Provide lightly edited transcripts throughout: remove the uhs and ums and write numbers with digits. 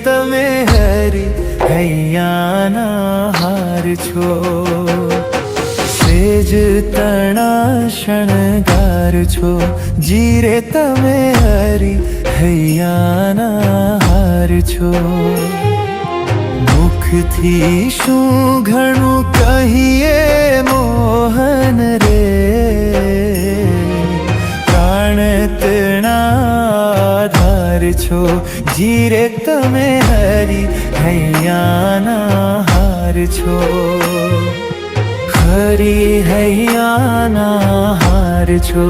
તમે હરી હૈયાના હાર છો, સેજ તણા શણગાર છો, જીરે તમે હરી હૈયાના હાર છો। મુખથી શું ઘણું કહીએ મોહન રે, પ્રાણતના આધાર છો, જીરે તમે હરી હૈયાના હાર છો। હરી હૈયાના હાર છો,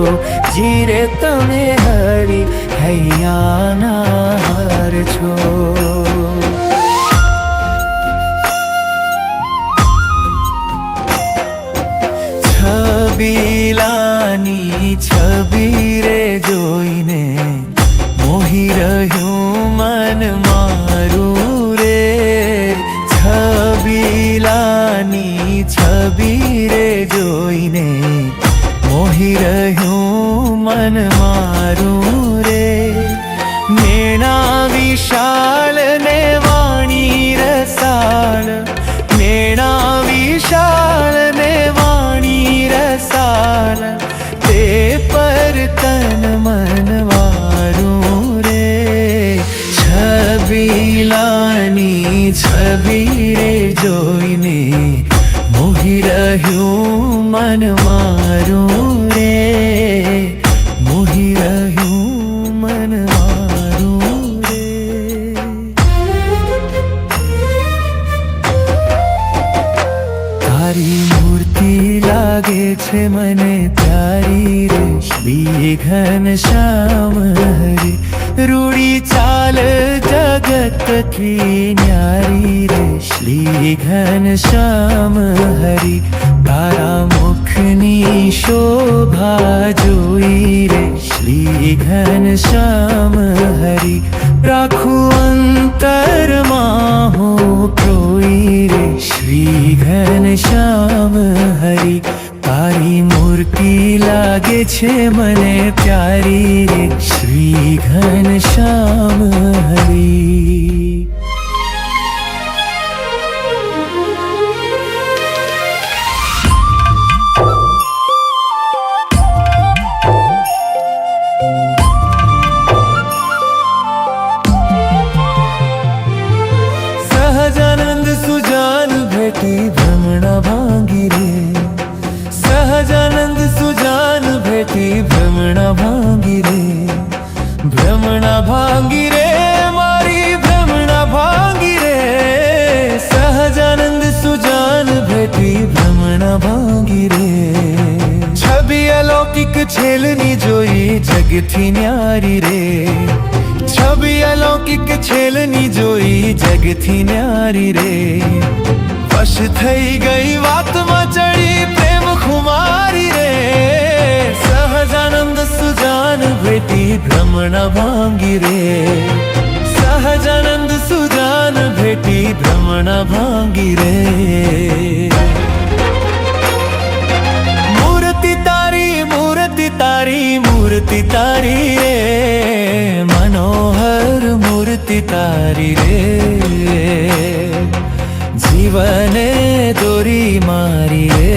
જીરે તમે હરી હૈયાના હાર છો। છબીલાની છબી રે જોઈને મોહી રહ્યું મન મારું રે, છબીલાની છબી રે જોઈને મોહી રહ્યું મન મારું રે। નેણા વિશાળ ને વાણી રસાળ, નેણા વિશાળ ને વાણી રસાળ, તે પર તન મન વારું રે। છબીલાની છબી રે જોઈને મોહી રહ્યું મન મારું રે, મોહી રહ્યું મન મારું રે। તારી મૂર્તિ લાગે છે મને પ્યારી રે, શ્રી ઘનશ્યામ હરી, રૂડી ચાલ જગત કી ન્યારી રે, શ્રી ઘનશ્યામ હરી। તારા મુખની શોભા જોઈ રે, શ્રી ઘનશ્યામ હરી, રાખું અંતરમાં હું પ્રોઈ રે, શ્રી ઘનશ્યામ હરી। તારી મૂર્તિ લાગે છે મને પ્યારી રે, શ્રી ઘનશ્યામ હરી। સહજાનંદ સુજાન ભેટી ભ્રમણા ભાંગી રે, સહજાનંદ સુજાન ભેટી ભ્રમણા ભાંગી રે, ભ્રમણા ભાંગી રે મારી ભ્રમણા ભાંગી રે। સહજાનંદ સુજાન ભેટી ભ્રમણા ભાંગી રે, છબી અલૌકિક છેલની જોઈ જગથી ન્યારી રે, છબી અલૌકિક છેલની જોઈ જગથી ન્યારી રે। વશ થઈ ગઈ વાતમાં ચડી પ્રેમ ખુમારી રે, સહજાનંદ સુજાન ભેટી ભ્રમણા ભાંગી રે, સહજાનંદ સુજાન ભેટી ભ્રમણા ભાંગી રે। મૂર્તિ તારી મૂર્તિ તારી મૂર્તિ તારી રે, મનોહર મૂર્તિ તારી રે, જીવને દોરી મારી રે।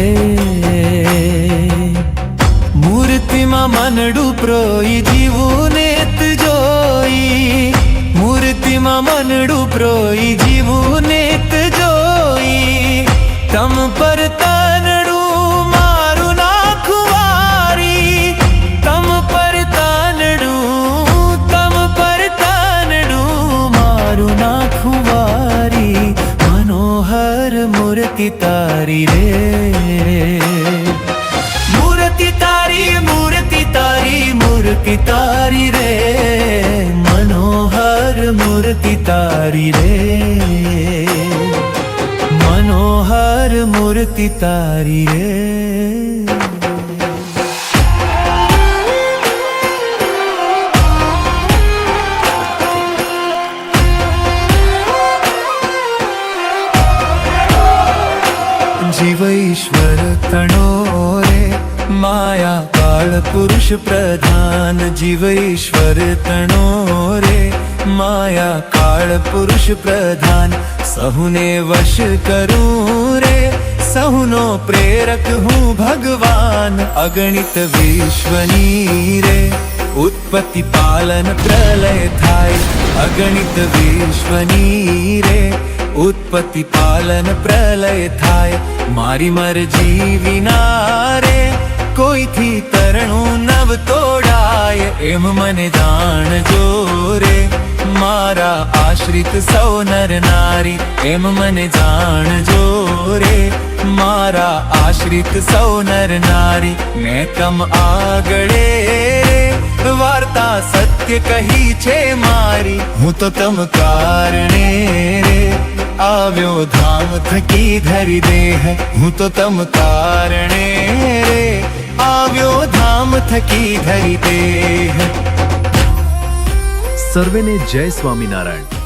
મૂર્તિમાં મનડું પ્રોઈ જીવું નેત જોઈ, મૂર્તિમાં મનડું પ્રોઈ જીવું નેત જોઈ, તમ પર તનડું મારું નાખું વારી, તમ પર તનડું, તમ પર તનડું મારું નાખું વારી, મનોહર મૂર્તિ તારી રે। મૂર્તિ તારી મૂર્તિ તારી મૂર્તિ તારી રે, મનોહર મૂર્તિ તારી રે, મનોહર મૂર્તિ તારી રે। જીવ ઈશ્વર તણો રે, માયા કાળ પુરુષ પ્રધાન, જીવ ઈશ્વર તણો રે, माया काल पुरुष प्रधान सहुने वश करूं रे सहुनो प्रेरक हूँ भगवान अगणित विश्वनी रे उत्पत्ति पालन प्रलय थाय अगणित विश्वनी रे उत्पत्ति पालन प्रलय थाय मारी मरजी विना रे कोई थी तरણું નવ તોડાય એમ મને જાણજો રે મારા આશ્રિત સૌ નર નારી એમ મને જાણજો રે મારા આશ્રિત સૌ નર નારી મેં તમ આગળે વાર્તા સત્ય કહી છે મારી હું તો તમ કારણે રે આવ્યો ધામ થકી ધરી દેહ હું તો તમ કારણે રે આવ્યો ધામ થકી ધરી દેહ સર્વેને જય સ્વામિનારાયણ.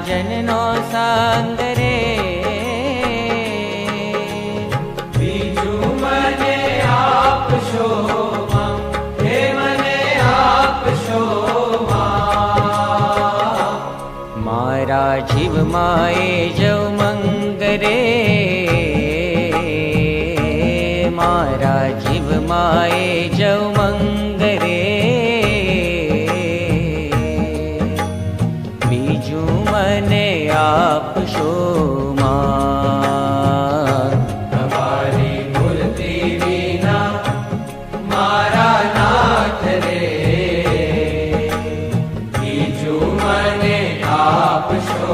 જનનો સંગ રે બીજું મને આપશો માં હે મને આપશો માં મારા જીવમાં એ જવ મંગ રે મારા જીવમાં એ જવ મંગ રે મને આપશો માં તમારી મૂર્તિ વિના મારા નાથ રે બીજું મને આપશો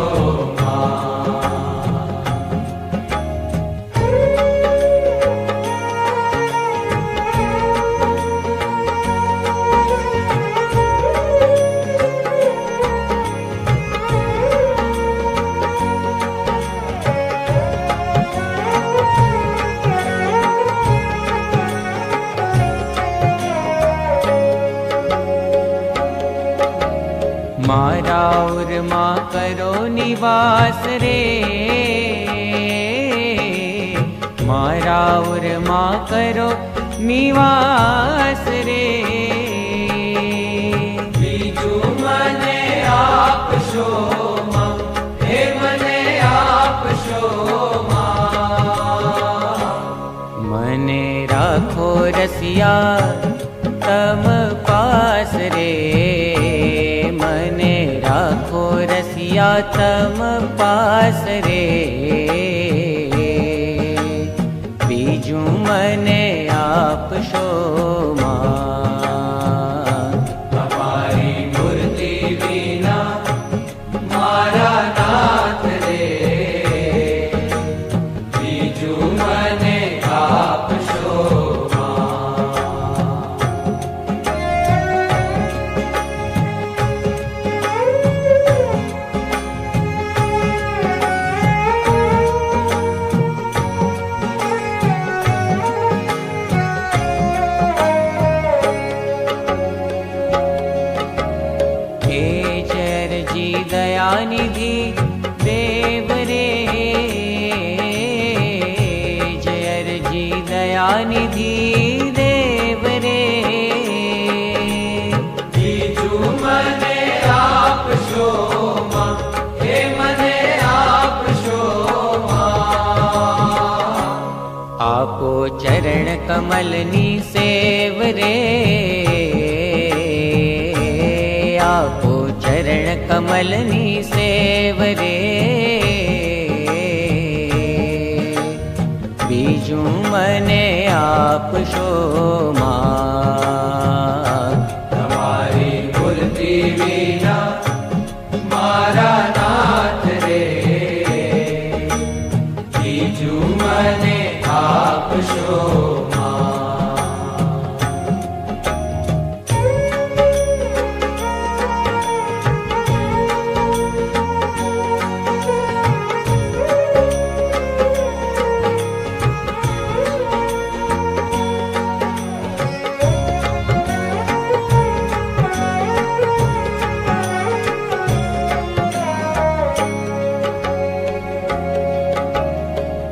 મારા ઉરમાં કરો નિવાસ રે મારા ઉરમાં કરો નિવાસ રે બીજું મને આપશો માં હે મને આપશો માં મને રાખો રસિયા તમ પાસ રે મને રાખો રસિયા તમ પાસ રે બીજું મને આપશો માં તમારી મૂર્તિ વિના મારા નાથ રે બીજું મને આપશો માં દયાનિધિ દેવ રે. બીજું મને આપશો માં, હે મને આપશો માં. આપો ચરણ કમલની સેવ રે. આપો ચરણ કમલની સેવ રે. બીજું મને આપશો માં. તમારી મૂર્તિ વિના મારા નાથ રે, બીજું મને આપશો માં.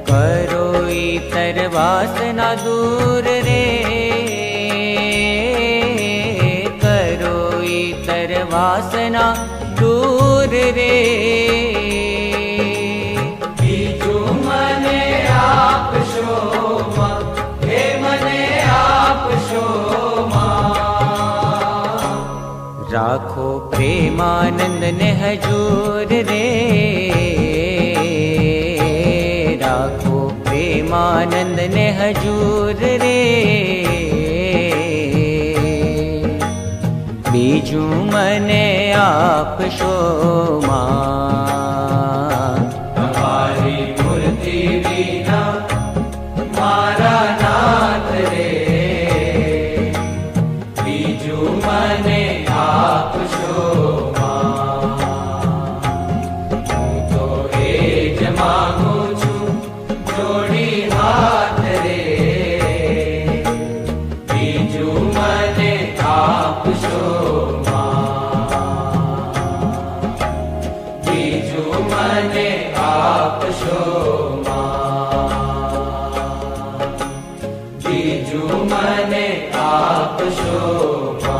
કરો ઈતર વાસના દૂર રે. કરો ઈતર વાસના દૂર રે. બીજું મને આપશો માં, હે મને આપશો માં. રાખો પ્રેમાનંદ ને હજૂર રે. રાખો પ્રેમાનંદ ને હજૂર રે. બીજું મને આપશો માં. તમારી મૂર્તિ વિના મારા નાથ રે, બીજું મને આપશો માં. હું તો એ જ માંગુ છું, જોડી હાથ રે, બીજું મને આપશો માં. બીજું મને આપશો માં. બીજું મને આપશો માં.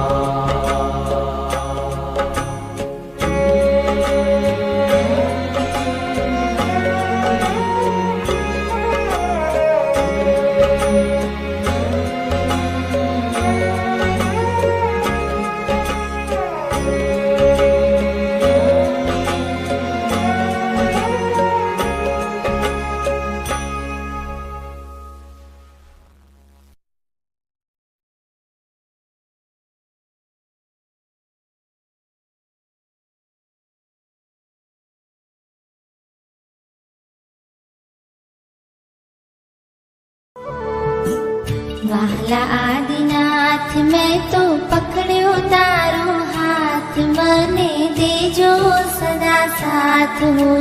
वाला आदिनाथ मैं तो पकड़ो तारो हाथ, मने देजो सदा साथ हो.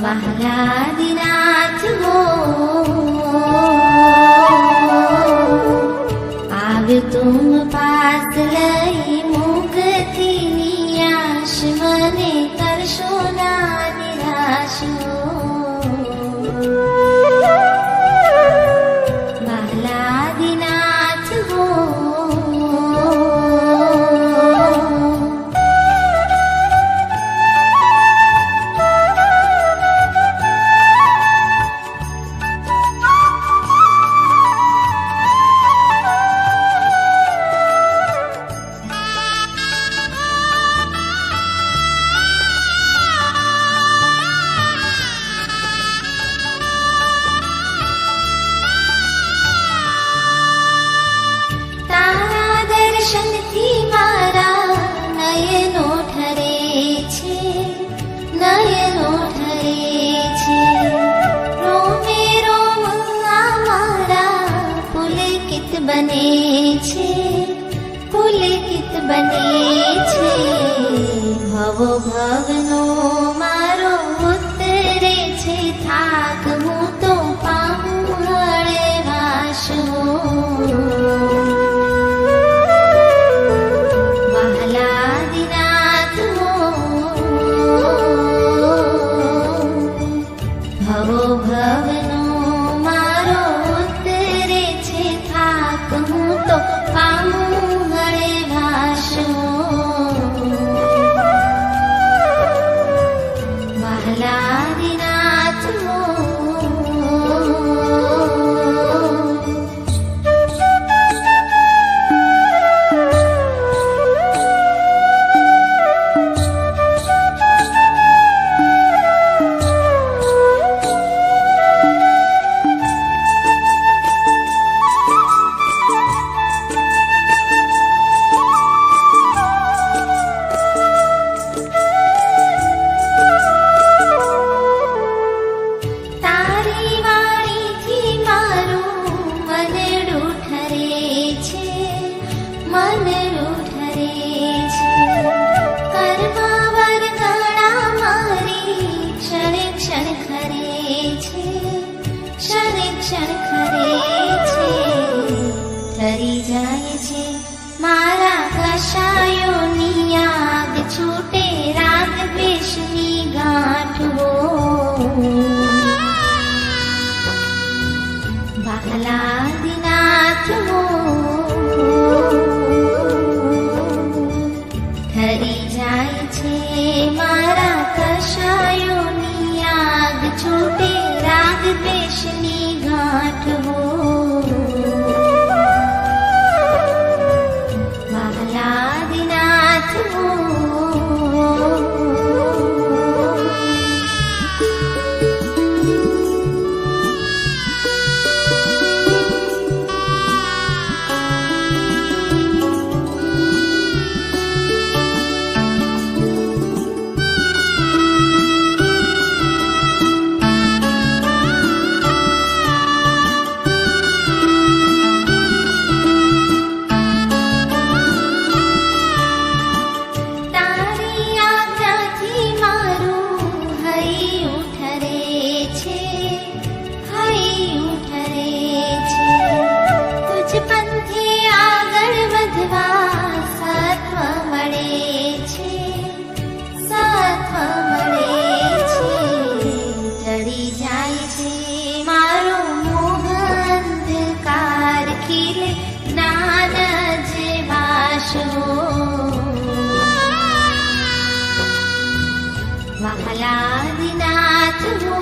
वाला आदिनाथ हो आव्यो तुम पास लई मुक्ति नियाश, मने करशो ना निराश हो. वालादिनाथ हो बने छे पुलकित बने छे भवो भवनो मारो उतरे छे थाक हूँ तो पामू हळे वाशो वालादिनाथ हो भवो ક્ષણ ખરે છે, ક્ષણે ક્ષણ ખરે છે. ઠરી જાય છે મારા કશાયોની આગ, છૂટે રાગ દ્વેષની ગાંઠો. વાહલાદિનાથ હો, ઠરી જાય છે મારા કશાયોની આગ, છૂટે રાગ દ્વેષની ગાંઠો. વાહલાદિનાથ હો. વાહલાદિનાથ હો,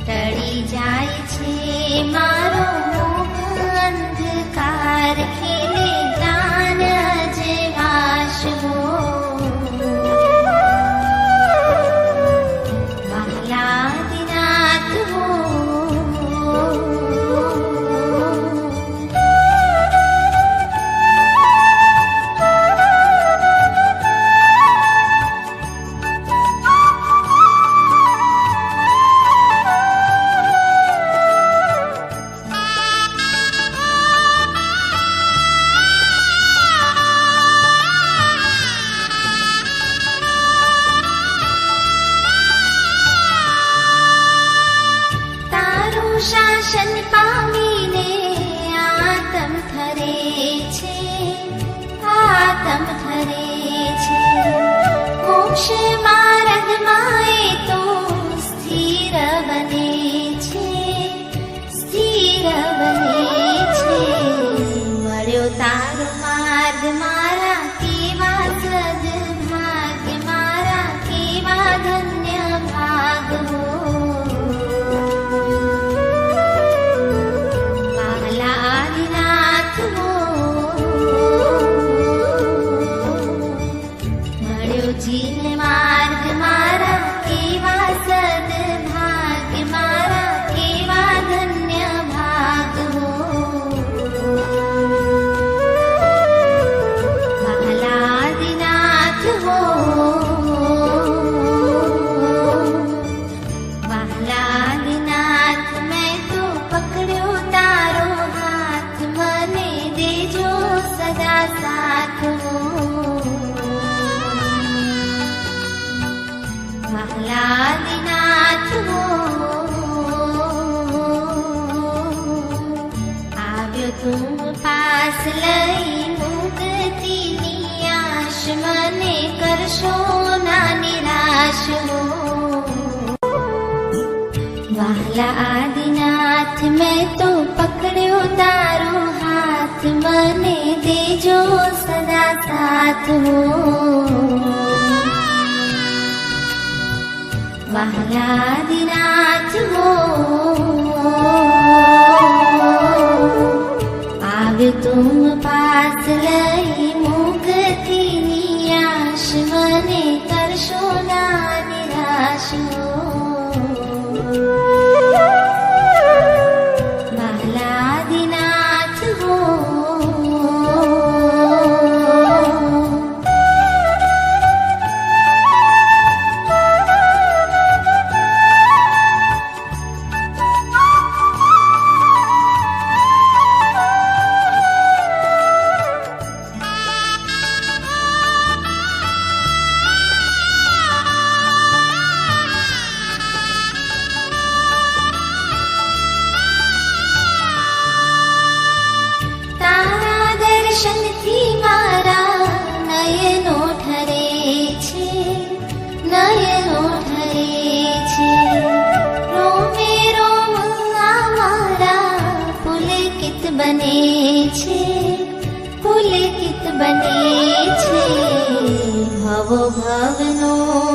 ટળી જાય છે મારો મોહ અંધકાર, ખીલે જ્ઞાન જેવાશ હો. વાહલાદિનાથ હો. શાસન પામીને આતમ થરે છે, આતમ થરે છે. મોક્ષ માર્ગમાં એ તો સ્થિર બને છે, સ્થિર બને છે. મળ્યો તારો માર્ગ મારા કેવા સદભાગ્ય, મારા કેવા ધન્ય ભાગ હો. જીન માર્ગ મારા કેવા સદભાગ્ય, મારા કેવા ધન્ય ભાગ હો. વાહલાદિનાથ હો, વાહલાદિનાથ મેં તો પકડ્યો તારો હાથ, મને દેજો સદા સાથ હો. વાહલાદિનાથ હો, આવ્યો તું પાસ લઈ મુક્તિની આશ, મને કરશો ના નિરાશ હો. વાહલાદિનાથ મેં તો પકડ્યો તારો હાથ, મને દેજો સદા સાથ હો. વાહલાદિનાથ હો, આવ્યો તું પાસ લઈ મુક્તિની આશ, મને કરશો ના નિરાશ હો. વાહલાદિનાથ હો. બને છે પુલકિત બને છે ભવો ભવનો